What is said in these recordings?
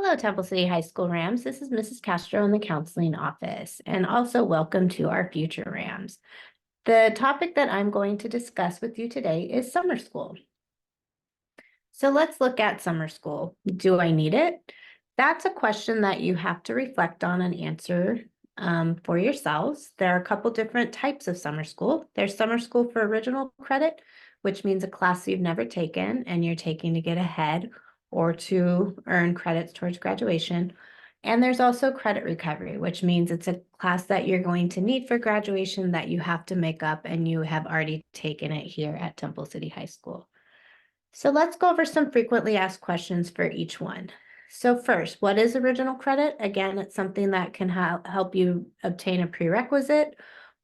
Hello, Temple City High School Rams. This is Mrs. Castro in the counseling office, and also welcome to our future Rams. The topic that I'm going to discuss with you today is summer school. So let's look at summer school. Do I need it? That's a question that you have to reflect on and answer for yourselves. There are a couple different types of summer school. There's summer school for original credit, which means a class you've never taken and you're taking to get ahead or to earn credits towards graduation. And there's also credit recovery, which means it's a class that you're going to need for graduation that you have to make up and you have already taken it here at Temple City High School. So let's go over some frequently asked questions for each one. So first, what is original credit? Again, it's something that can help you obtain a prerequisite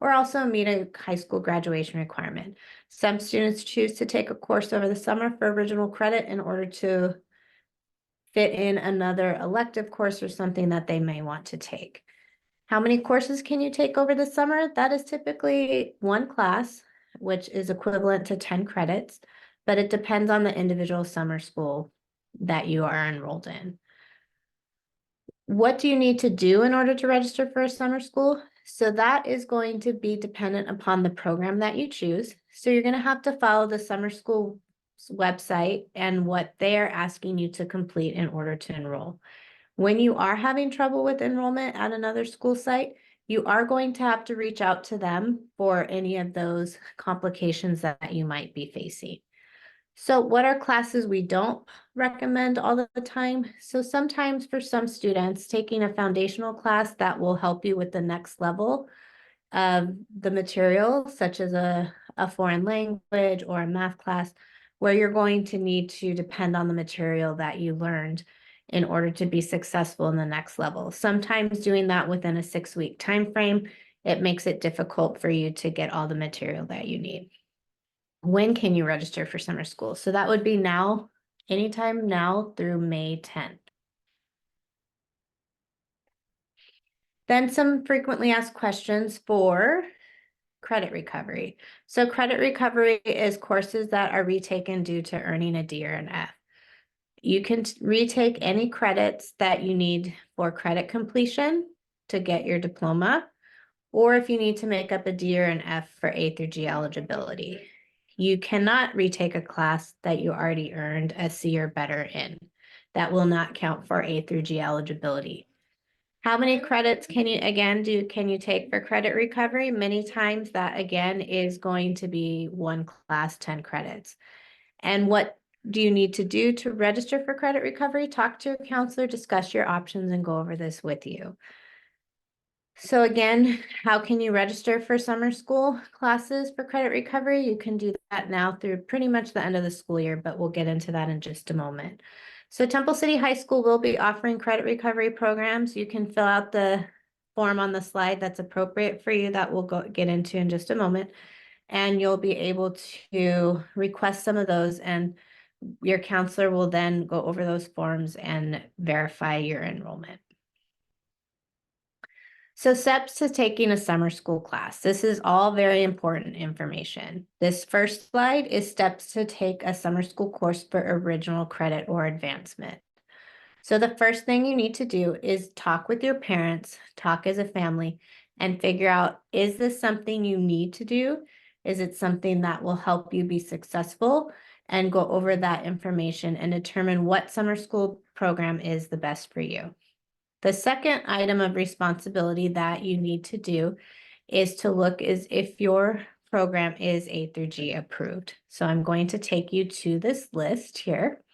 or also meet a high school graduation requirement. Some students choose to take a course over the summer for original credit in order to fit in another elective course or something that they may want to take. How many courses can you take over the summer? That is typically one class, which is equivalent to 10 credits, but it depends on the individual summer school that you are enrolled in. What do you need to do in order to register for a summer school? So that is going to be dependent upon the program that you choose. So you're going to have to follow the summer school website and what they are asking you to complete in order to enroll. When you are having trouble with enrollment at another school site, you are going to have to reach out to them for any of those complications that you might be facing. So what are classes we don't recommend all the time? So sometimes for some students, taking a foundational class that will help you with the next level of the material, such as a foreign language or a math class, where you're going to need to depend on the material that you learned in order to be successful in the next level. Sometimes doing that within a 6-week time frame, it makes it difficult for you to get all the material that you need. When can you register for summer school? So that would be now, anytime now through May 10th. Then some frequently asked questions for credit recovery. So credit recovery is courses that are retaken due to earning a D or an F. You can retake any credits that you need for credit completion to get your diploma, or if you need to make up a D or an F for A through G eligibility. You cannot retake a class that you already earned a C or better in. That will not count for A through G eligibility. How many credits can you take for credit recovery? Many times that again is going to be one class, 10 credits. And what do you need to do to register for credit recovery? Talk to your counselor, discuss your options, and go over this with you. So again, how can you register for summer school classes for credit recovery? You can do that now through pretty much the end of the school year, but we'll get into that in just a moment. So Temple City High School will be offering credit recovery programs. You can fill out the form on the slide that's appropriate for you that we'll get into in just a moment. And you'll be able to request some of those, and your counselor will then go over those forms and verify your enrollment. So steps to taking a summer school class. This is all very important information. This first slide is steps to take a summer school course for original credit or advancement. So the first thing you need to do is talk with your parents, talk as a family, and figure out, is this something you need to do? Is it something that will help you be successful? And go over that information and determine what summer school program is the best for you. The second item of responsibility that you need to do is to look as if your program is A through G approved. So I'm going to take you to this list here.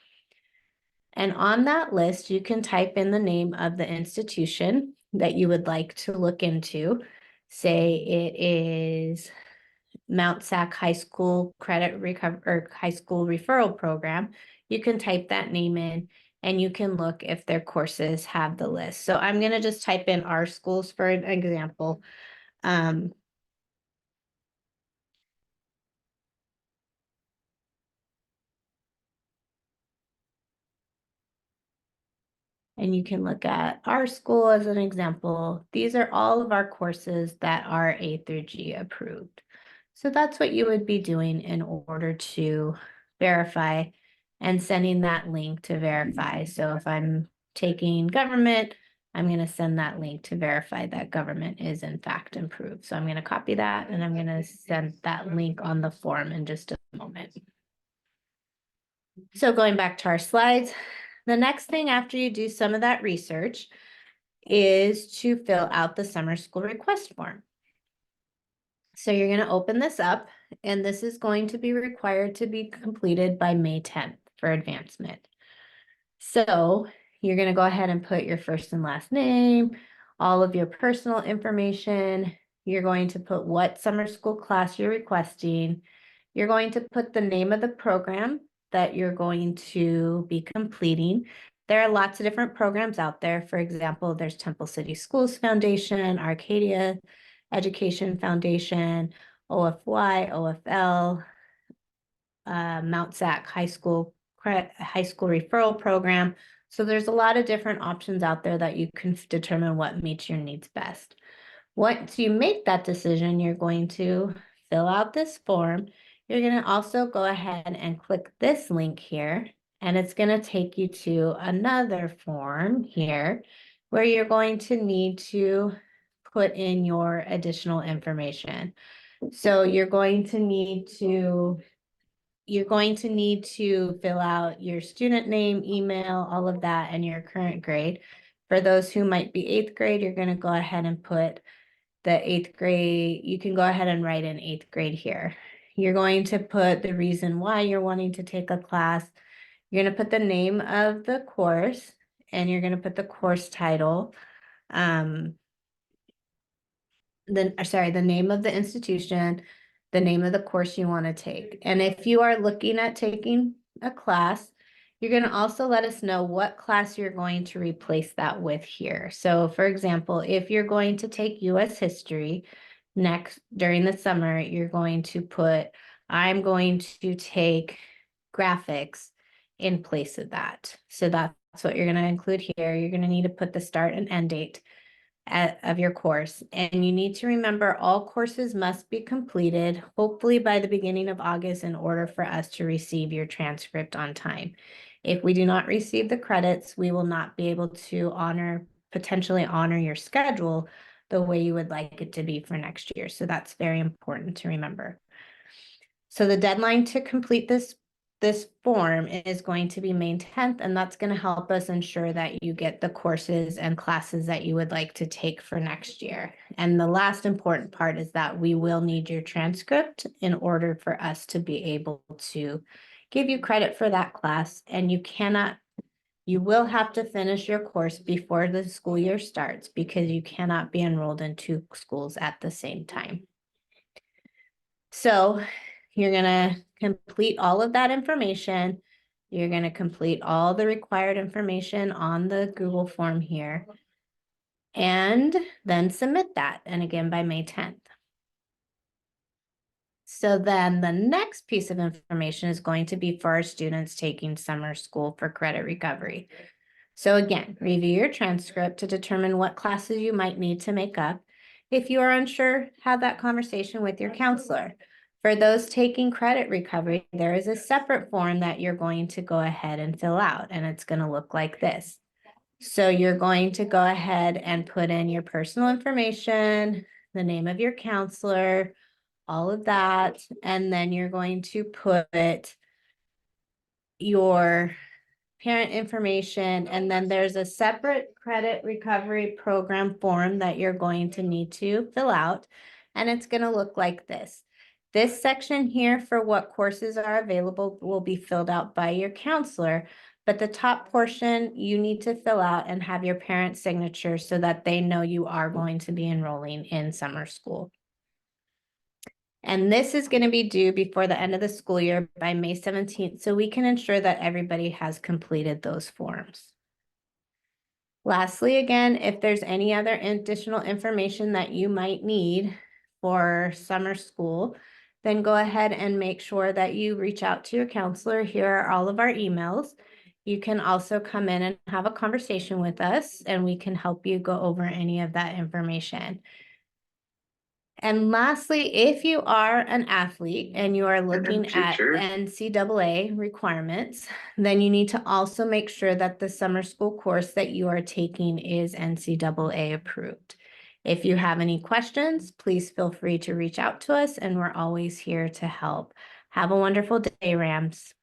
And on that list, you can type in the name of the institution that you would like to look into. Say it is Mount Sac High School Credit Recovery or High School Referral Program. You can type that name in and you can look if their courses have the list. So I'm going to just type in our schools for an example. And you can look at our school as an example. These are all of our courses that are A through G approved. So that's what you would be doing in order to verify and sending that link to verify. So if I'm taking government, I'm going to send that link to verify that government is in fact improved. So I'm going to copy that and I'm going to send that link on the form in just a moment. So going back to our slides, the next thing after you do some of that research is to fill out the summer school request form. So you're going to open this up, and this is going to be required to be completed by May 10th for advancement. So you're going to go ahead and put your first and last name, all of your personal information. You're going to put what summer school class you're requesting. You're going to put the name of the program that you're going to be completing. There are lots of different programs out there. For example, there's Temple City Schools Foundation, Arcadia Education Foundation, OFY, OFL, Mount Sac High School Referral Program. So there's a lot of different options out there that you can determine what meets your needs best. Once you make that decision, you're going to fill out this form. You're going to also go ahead and click this link here, and it's going to take you to another form here where you're going to need to put in your additional information. So you're going to need to fill out your student name, email, all of that, and your current grade. For those who might be 8th grade, you're going to go ahead and put the 8th grade. You can go ahead and write in 8th grade here. You're going to put the reason why you're wanting to take a class. You're going to put the name of the course, and you're going to put the course title. The name of the institution, the name of the course you want to take. And if you are looking at taking a class, you're going to also let us know what class you're going to replace that with here. So for example, if you're going to take US history next during the summer, you're going to put, I'm going to take graphics in place of that. So that's what you're going to include here. You're going to need to put the start and end date of your course. And you need to remember all courses must be completed, hopefully by the beginning of August, in order for us to receive your transcript on time. If we do not receive the credits, we will not be able to potentially honor your schedule the way you would like it to be for next year. So that's very important to remember. So the deadline to complete this form is going to be May 10th, and that's going to help us ensure that you get the courses and classes that you would like to take for next year. And the last important part is that we will need your transcript in order for us to be able to give you credit for that class. And you will have to finish your course before the school year starts because you cannot be enrolled in 2 schools at the same time. So you're going to complete all of that information. You're going to complete all the required information on the Google form here and then submit that. And again, by May 10th. So then the next piece of information is going to be for our students taking summer school for credit recovery. So again, review your transcript to determine what classes you might need to make up. If you are unsure, have that conversation with your counselor. For those taking credit recovery, there is a separate form that you're going to go ahead and fill out, and it's going to look like this. So you're going to go ahead and put in your personal information, the name of your counselor, all of that, and then you're going to put your parent information, and then there's a separate credit recovery program form that you're going to need to fill out, and it's going to look like this. This section here for what courses are available will be filled out by your counselor, but the top portion you need to fill out and have your parent signature so that they know you are going to be enrolling in summer school. And this is going to be due before the end of the school year by May 17th, so we can ensure that everybody has completed those forms. Lastly, again, if there's any other additional information that you might need for summer school, then go ahead and make sure that you reach out to your counselor. Here are all of our emails. You can also come in and have a conversation with us, and we can help you go over any of that information. And lastly, if you are an athlete and you are looking at teacher. NCAA requirements, then you need to also make sure that the summer school course that you are taking is NCAA approved. If you have any questions, please feel free to reach out to us, and we're always here to help. Have a wonderful day, Rams.